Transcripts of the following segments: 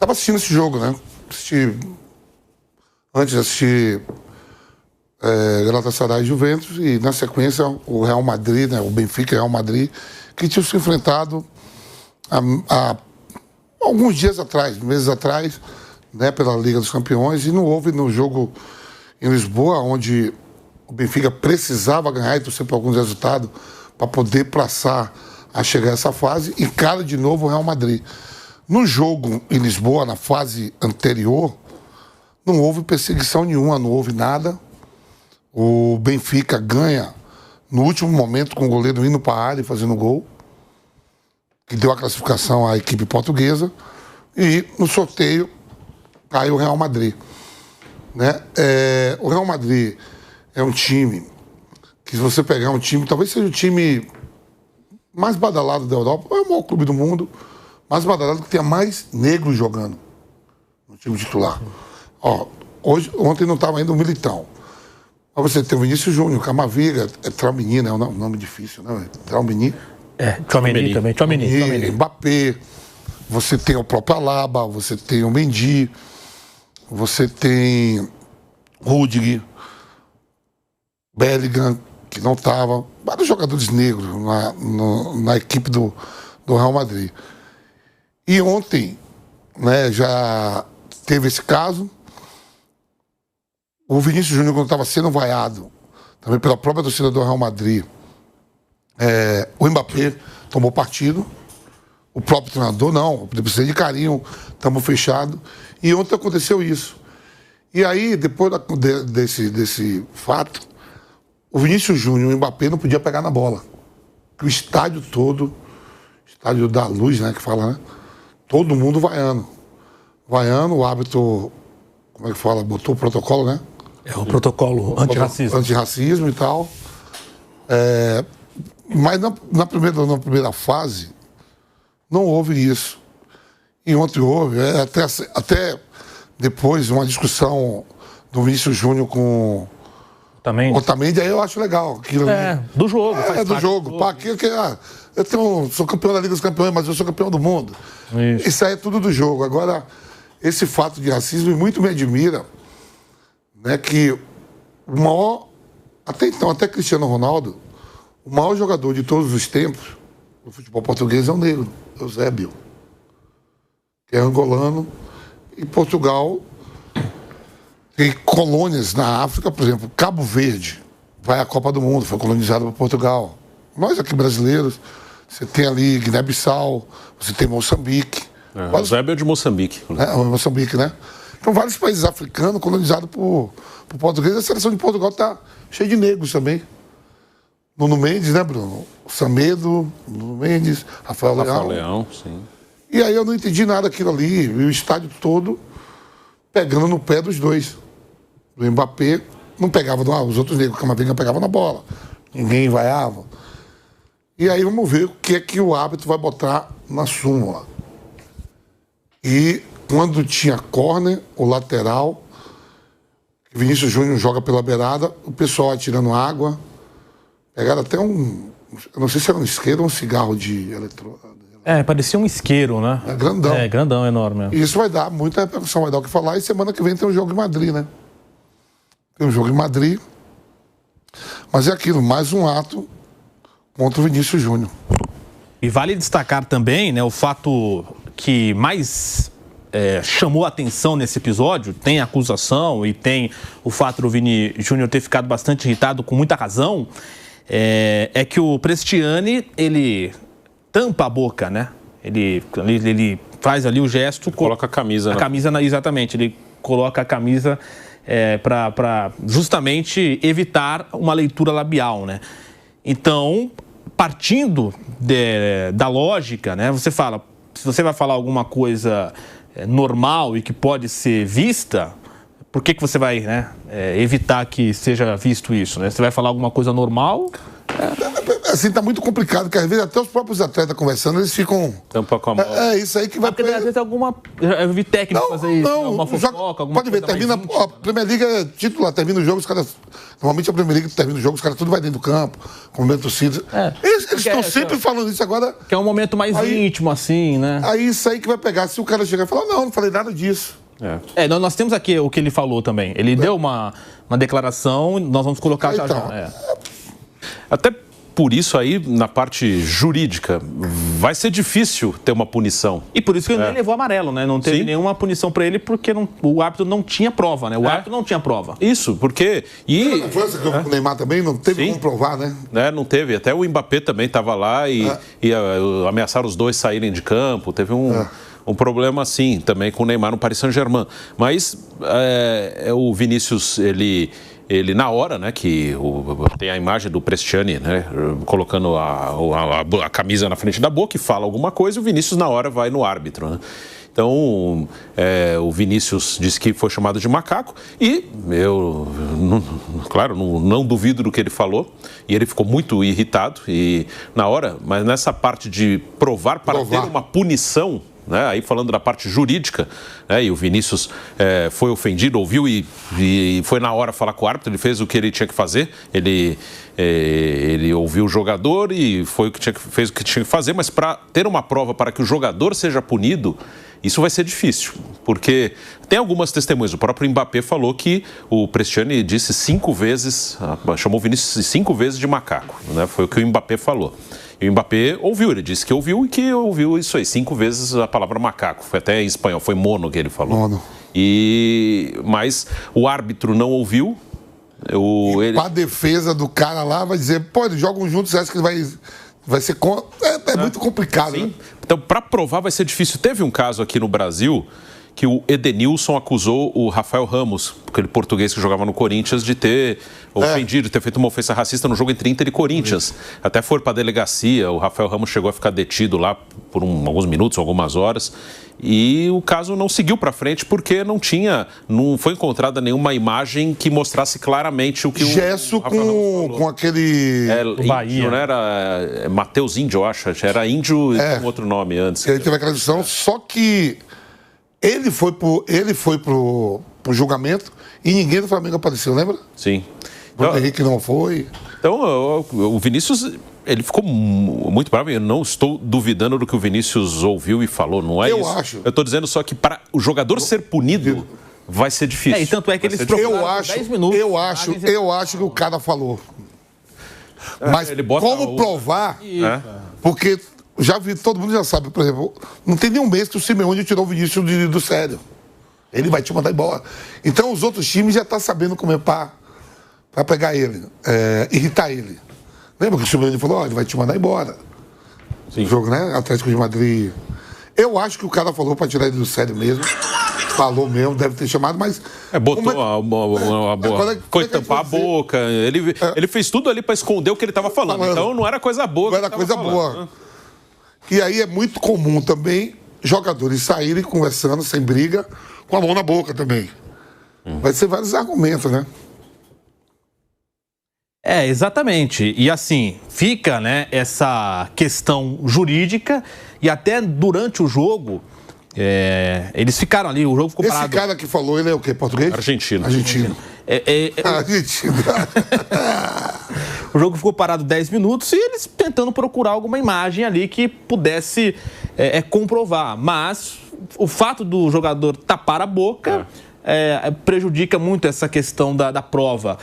Estava assistindo esse jogo, né? Antes de assistir Galatasaray e Juventus, e na sequência o Real Madrid, né? O Benfica e o Real Madrid, que tinham se enfrentado há alguns dias atrás, meses atrás, né? Pela Liga dos Campeões, e não houve no jogo em Lisboa, onde o Benfica precisava ganhar e torcer por alguns resultados para poder passar a chegar a essa fase, e encara de novo o Real Madrid. No jogo em Lisboa, na fase anterior, não houve perseguição nenhuma, não houve nada. O Benfica ganha no último momento com o goleiro indo para a área e fazendo gol, que deu a classificação à equipe portuguesa, e no sorteio caiu o Real Madrid. Né? O Real Madrid é um time que, se você pegar um time, talvez seja o time mais badalado da Europa, é o maior clube do mundo, mais badalado, que tenha mais negros jogando no time titular. Ontem não estava ainda o Militão. Mas você tem o Vinícius Júnior, Camavinga, Tchouaméni, né? É um nome difícil, né? Tchouaméni. Tchouaméni também. Tchouaméni. Mbappé. Você tem o próprio Alaba, você tem o Mendy, você tem Rudiger, Bellingham, que não estava. Vários jogadores negros na equipe do Real Madrid. E ontem, né, já teve esse caso. O Vinícius Júnior, quando estava sendo vaiado, também pela própria torcida do Real Madrid, o Mbappé tomou partido. O próprio treinador, não, precisa de carinho, estamos fechados. E ontem aconteceu isso. E aí, depois desse fato, o Vinícius Júnior e o Mbappé não podiam pegar na bola. O estádio todo, estádio da Luz, né, que fala, né? Todo mundo vaiando. Vaiando, o árbitro, como é que fala, botou o protocolo, né? É o protocolo antirracismo. Antirracismo e tal. Mas na primeira fase, não houve isso. E ontem houve, até depois, uma discussão do Vinícius Júnior com o Otamendi, aí eu acho legal. Do jogo. Do jogo. Eu sou campeão da Liga dos Campeões, mas eu sou campeão do mundo. Isso aí é tudo do jogo. Agora, esse fato de racismo muito me admira, né, que o maior, até então, até Cristiano Ronaldo, o maior jogador de todos os tempos do futebol português é o negro, Eusébio, que é angolano. E Portugal tem colônias na África, por exemplo, Cabo Verde vai à Copa do Mundo, foi colonizado por Portugal. Nós aqui brasileiros, você tem ali Guiné-Bissau, você tem Moçambique. O Eusébio é de Moçambique. Moçambique, né? Então, vários países africanos colonizados por portugueses. A seleção de Portugal está cheia de negros também. Nuno Mendes, né, Bruno? Samedo, Nuno Mendes, Rafael Leão, sim. E aí eu não entendi nada daquilo ali. E o estádio todo pegando no pé dos dois. Do Mbappé, não pegava, os outros negros, Camavinga pegavam na bola. Ninguém vaiava. E aí vamos ver o que é que o árbitro vai botar na súmula. E quando tinha córner, o lateral, Vinícius Júnior joga pela beirada, o pessoal atirando água, pegaram até eu não sei se era um isqueiro ou um cigarro de eletrônico. Parecia um isqueiro, né? Grandão. Grandão, enorme. E isso vai dar muita repercussão, vai dar o que falar, e semana que vem tem um jogo em Madrid, né? Tem um jogo em Madrid, mas é aquilo, mais um ato contra o Vinícius Júnior. E vale destacar também, né, o fato que mais chamou a atenção nesse episódio, tem a acusação e tem o fato do Vini Júnior ter ficado bastante irritado, com muita razão, é que o Prestiani, ele tampa a boca, né? Ele faz ali o gesto... Coloca a camisa. Exatamente, ele coloca a camisa para justamente evitar uma leitura labial, né? Então, partindo da lógica, né? Você fala, se você vai falar alguma coisa normal e que pode ser vista, por que você vai, né, evitar que seja visto isso, né? Você vai falar alguma coisa normal? assim, tá muito complicado, porque às vezes até os próprios atletas conversando, eles ficam... Tampa com a mão. É isso aí que vai... Porque às vezes eu vi técnico fazer isso, alguma fofoca, alguma pode ver, termina a Premier League é titular, termina o jogo, os caras... Normalmente a Premier League termina o jogo, os caras tudo vai dentro do campo, com o momento torcida. Eles estão sempre falando isso agora... Que é um momento mais íntimo, assim, né? Aí isso aí que vai pegar, se o cara chegar e falar, não falei nada disso. Nós temos aqui o que ele falou também. Ele deu uma declaração, nós vamos colocar já. Até por isso aí, na parte jurídica, vai ser difícil ter uma punição. E por isso que ele nem levou amarelo, né? Não teve nenhuma punição para ele, porque o árbitro não tinha prova, né? O árbitro não tinha prova. Isso, porque... Na França, que o Neymar também não teve como provar, né? Não teve. Até o Mbappé também estava lá e ameaçaram os dois saírem de campo. Teve um problema assim também com o Neymar no Paris Saint-Germain. Mas o Vinícius, ele na hora, né, que tem a imagem do Prestiani, né, colocando a camisa na frente da boca e fala alguma coisa, o Vinícius na hora vai no árbitro, né? Então, o Vinícius disse que foi chamado de macaco e eu, claro, não duvido do que ele falou e ele ficou muito irritado e na hora, mas nessa parte de provar para ter uma punição, né, aí falando da parte jurídica, né, e o Vinícius foi ofendido, ouviu e foi na hora falar com o árbitro, ele fez o que ele tinha que fazer, ele ouviu o jogador e fez o que tinha que fazer, mas para ter uma prova para que o jogador seja punido, isso vai ser difícil, porque tem algumas testemunhas. O próprio Mbappé falou que o Prestiani disse 5 vezes, chamou o Vinícius 5 vezes de macaco, né, foi o que o Mbappé falou. E o Mbappé ouviu, ele disse que ouviu e que ouviu isso aí, 5 vezes a palavra macaco. Foi até em espanhol, foi mono que ele falou. Mono. Mas o árbitro não ouviu. Com a defesa do cara lá vai dizer, pô, eles jogam juntos, você acha que vai ser... muito complicado, né? Então, para provar vai ser difícil. Teve um caso aqui no Brasil que o Edenilson acusou o Rafael Ramos, aquele português que jogava no Corinthians, de ter ofendido, de ter feito uma ofensa racista no jogo entre Inter e Corinthians. Até foi para a delegacia, o Rafael Ramos chegou a ficar detido lá por alguns minutos, algumas horas, e o caso não seguiu para frente porque não foi encontrada nenhuma imagem que mostrasse claramente o que Gesso o Rafael Ramos falou. Com aquele... Bahia. Não era Matheus Índio, eu acho. Era Índio com outro nome antes. Ele teve aquela discussão, só que ele foi pro julgamento e ninguém do Flamengo apareceu, lembra? Sim. O Henrique não foi. Então, o Vinícius, ele ficou muito bravo. Eu não estou duvidando do que o Vinícius ouviu e falou, não é isso? Eu acho. Eu estou dizendo só que para o jogador ser punido, vai ser difícil. E tanto é que eles procuraram 10 minutos. Eu acho que o cara falou. Mas como provar? Porque... todo mundo já sabe, por exemplo, não tem nenhum mês que o Simeone tirou o Vinícius do sério. Ele vai te mandar embora. Então os outros times já estão sabendo como é para pegar ele, irritar ele. Lembra que o Simeone falou, ele vai te mandar embora. Sim. O jogo, né? Atlético de Madrid. Eu acho que o cara falou para tirar ele do sério mesmo. Falou mesmo, deve ter chamado, mas... botou a boa. Foi tampar a boca. Ele fez tudo ali para esconder o que ele estava falando. Então não era coisa boa. Não era coisa boa. E aí é muito comum também jogadores saírem conversando sem briga, com a mão na boca também. Vai ser vários argumentos, né? Exatamente. E assim, fica, né, essa questão jurídica e até durante o jogo, eles ficaram ali, o jogo ficou parado. Esse cara que falou, ele é o quê? Português? Argentino. Argentino. O jogo ficou parado 10 minutos e eles tentando procurar alguma imagem ali que pudesse comprovar. Mas o fato do jogador tapar a boca prejudica muito essa questão da prova.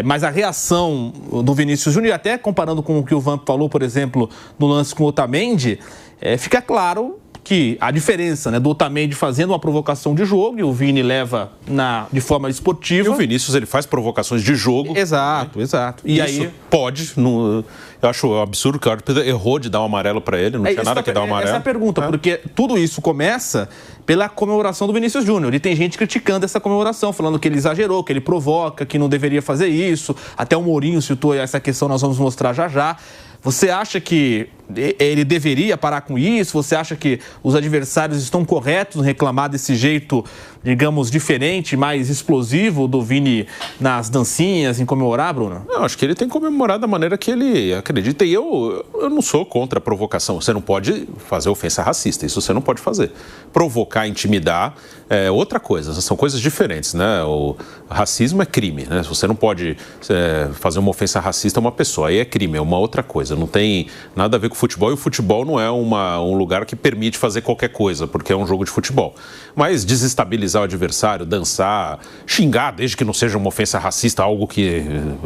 Mas a reação do Vinícius Júnior, até comparando com o que o Vamp falou, por exemplo, no lance com o Otamendi, fica claro que a diferença, né, do Otamendi fazendo uma provocação de jogo e o Vini leva de forma esportiva. E o Vinícius, ele faz provocações de jogo. Exato. E isso aí pode. Eu acho absurdo que o árbitro errou de dar um amarelo para ele. Não tinha nada que dar um amarelo. Essa é a pergunta, porque tudo isso começa pela comemoração do Vinícius Júnior. E tem gente criticando essa comemoração, falando que ele exagerou, que ele provoca, que não deveria fazer isso. Até o Mourinho citou essa questão, nós vamos mostrar já já. Você acha que ele deveria parar com isso? Você acha que os adversários estão corretos em reclamar desse jeito, digamos, diferente, mais explosivo do Vini nas dancinhas, em comemorar, Bruno? Eu acho que ele tem que comemorar da maneira que ele acredita. E eu não sou contra a provocação. Você não pode fazer ofensa racista, isso você não pode fazer. Provocar, intimidar é outra coisa, são coisas diferentes, né? O racismo é crime, né? Você não pode fazer uma ofensa racista a uma pessoa, aí é crime, é uma outra coisa. Não tem nada a ver com futebol, e o futebol não é um lugar que permite fazer qualquer coisa, porque é um jogo de futebol. Mas desestabilizar o adversário, dançar, xingar, desde que não seja uma ofensa racista, algo que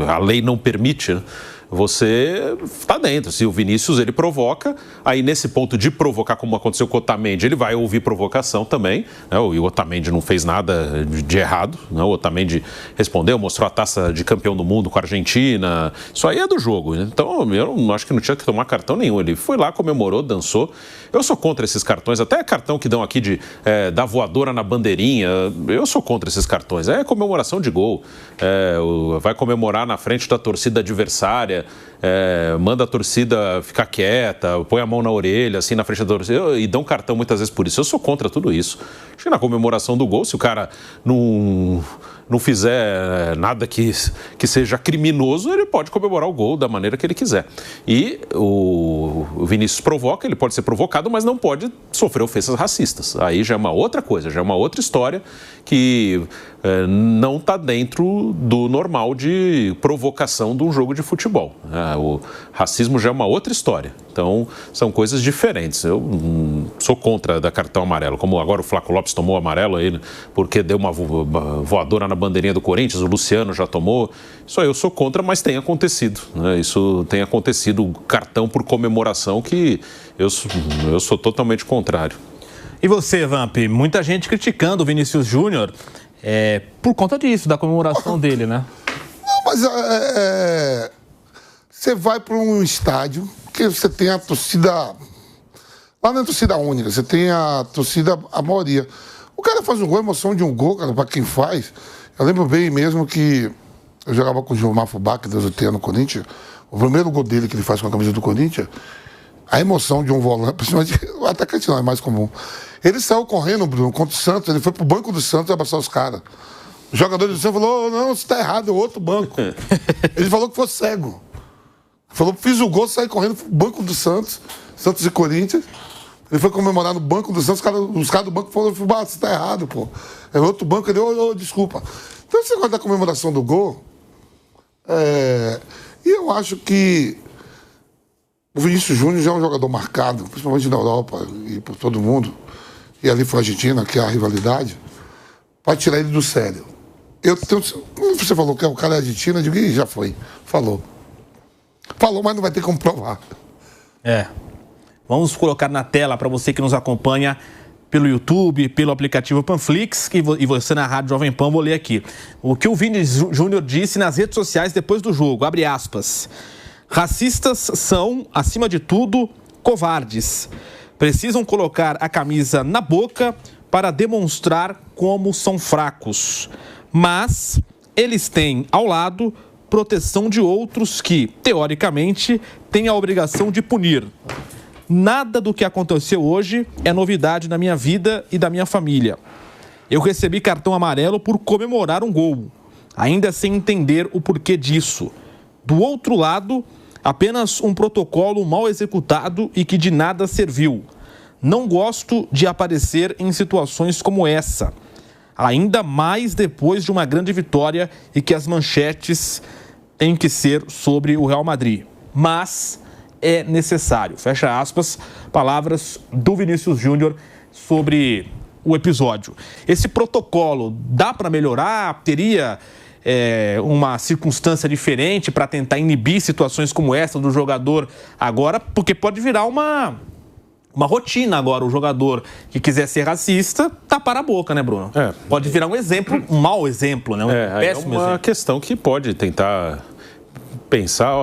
a lei não permite, né? Você está dentro. Se o Vinícius, ele provoca, aí nesse ponto de provocar, como aconteceu com o Otamendi, ele vai ouvir provocação também, né? E o Otamendi não fez nada de errado, né? O Otamendi respondeu, mostrou a taça de campeão do mundo com a Argentina, isso aí é do jogo, né? Então eu não acho que não tinha que tomar cartão nenhum, ele foi lá, comemorou, dançou. Eu sou contra esses cartões, até cartão que dão aqui da voadora na bandeirinha, eu sou contra esses cartões, é comemoração de gol, vai comemorar na frente da torcida adversária, manda a torcida ficar quieta, põe a mão na orelha, assim, na frente da torcida, e dão cartão muitas vezes por isso. Eu sou contra tudo isso. Acho que na comemoração do gol, se o cara não fizer nada que seja criminoso, ele pode comemorar o gol da maneira que ele quiser. E o Vinícius provoca, ele pode ser provocado, mas não pode sofrer ofensas racistas. Aí já é uma outra coisa, já é uma outra história que não está dentro do normal de provocação de um jogo de futebol. O racismo já é uma outra história. Então, são coisas diferentes. Eu sou contra dar cartão amarelo, como agora o Flaco Lopes tomou amarelo aí, porque deu uma voadora na bandeirinha do Corinthians, o Luciano já tomou. Isso aí eu sou contra, mas tem acontecido, né? Isso tem acontecido, cartão por comemoração, que eu sou totalmente contrário. E você, Vamp? Muita gente criticando o Vinícius Júnior por conta disso, da comemoração dele, né? Não, mas você vai para um estádio que você tem a torcida... Lá não é torcida única, você tem a torcida, a maioria. O cara faz um gol, a emoção de um gol, cara, para quem faz. Eu lembro bem mesmo que eu jogava com o Gilmar Fubá, que Deus o tenha, no Corinthians. O primeiro gol dele que ele faz com a camisa do Corinthians, a emoção de um volante, principalmente o atacante não, é mais comum. Ele saiu correndo, Bruno, contra o Santos, ele foi pro banco do Santos e abraçar os caras. O jogador do Santos falou, não, você tá errado, é outro banco. Ele falou que foi cego. Falou, fiz o gol, saí correndo pro banco do Santos e Corinthians. Ele foi comemorar no banco do Santos, os caras do banco falaram, você tá errado, pô. É outro banco, ele deu, desculpa. Então esse negócio da comemoração do gol, e eu acho que o Vinícius Júnior já é um jogador marcado, principalmente na Europa e por todo mundo, e ali foi a Argentina, que é a rivalidade, para tirar ele do sério. Como você falou que o cara é argentino, eu digo, já foi, falou, mas não vai ter como provar. Vamos colocar na tela para você que nos acompanha pelo YouTube, pelo aplicativo Panflix e você na Rádio Jovem Pan, vou ler aqui. O que o Vini Júnior disse nas redes sociais depois do jogo, abre aspas. Racistas são, acima de tudo, covardes. Precisam colocar a camisa na boca para demonstrar como são fracos. Mas eles têm ao lado proteção de outros que, teoricamente, têm a obrigação de punir. Nada do que aconteceu hoje é novidade na minha vida e da minha família. Eu recebi cartão amarelo por comemorar um gol, ainda sem entender o porquê disso. Do outro lado, apenas um protocolo mal executado e que de nada serviu. Não gosto de aparecer em situações como essa, ainda mais depois de uma grande vitória e que as manchetes têm que ser sobre o Real Madrid. Mas é necessário, fecha aspas, palavras do Vinícius Júnior sobre o episódio. Esse protocolo dá para melhorar? Teria uma circunstância diferente para tentar inibir situações como essa do jogador agora? Porque pode virar uma rotina agora, o jogador que quiser ser racista, tapar a boca, né, Bruno? Pode virar um exemplo, um mau exemplo, né? Um péssimo exemplo. Questão que pode tentar pensar,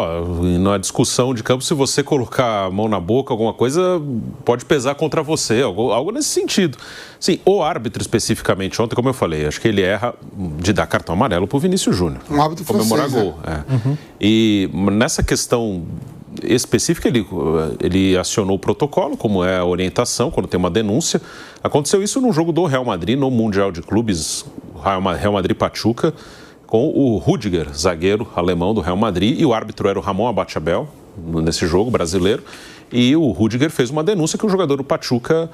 na discussão de campo, se você colocar a mão na boca, alguma coisa pode pesar contra você, algo nesse sentido. Sim, o árbitro especificamente ontem, como eu falei, acho que ele erra de dar cartão amarelo pro Vinícius Júnior. Um árbitro comemorar francês, gol. E nessa questão específica, ele acionou o protocolo, como é a orientação, quando tem uma denúncia. Aconteceu isso no jogo do Real Madrid, no Mundial de Clubes, Real Madrid-Pachuca, com o Rüdiger, zagueiro alemão do Real Madrid, e o árbitro era o Ramon Abate-Abel, nesse jogo brasileiro. E o Rüdiger fez uma denúncia que o jogador do Pachuca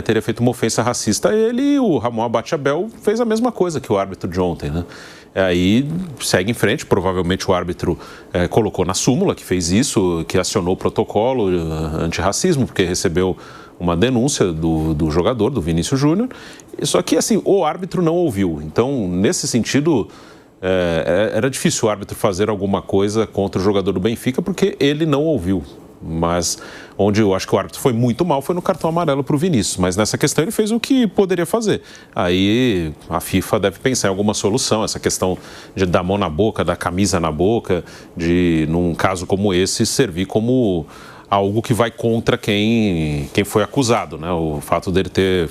teria feito uma ofensa racista a ele, e o Ramon Abate-Abel fez a mesma coisa que o árbitro de ontem, né? Aí segue em frente, provavelmente o árbitro colocou na súmula que fez isso, que acionou o protocolo antirracismo, porque recebeu uma denúncia do jogador, do Vinícius Júnior, só que assim, o árbitro não ouviu. Então, nesse sentido, era difícil o árbitro fazer alguma coisa contra o jogador do Benfica, porque ele não ouviu. Mas onde eu acho que o árbitro foi muito mal foi no cartão amarelo para o Vinícius. Mas nessa questão ele fez o que poderia fazer. Aí a FIFA deve pensar em alguma solução. Essa questão de dar a mão na boca, da camisa na boca, de, num caso como esse, servir como algo que vai contra quem foi acusado, né? O fato dele ter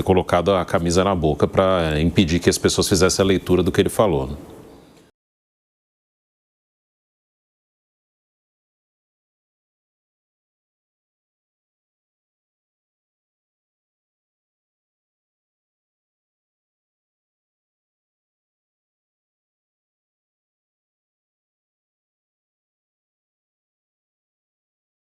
colocado a camisa na boca para impedir que as pessoas fizessem a leitura do que ele falou, né?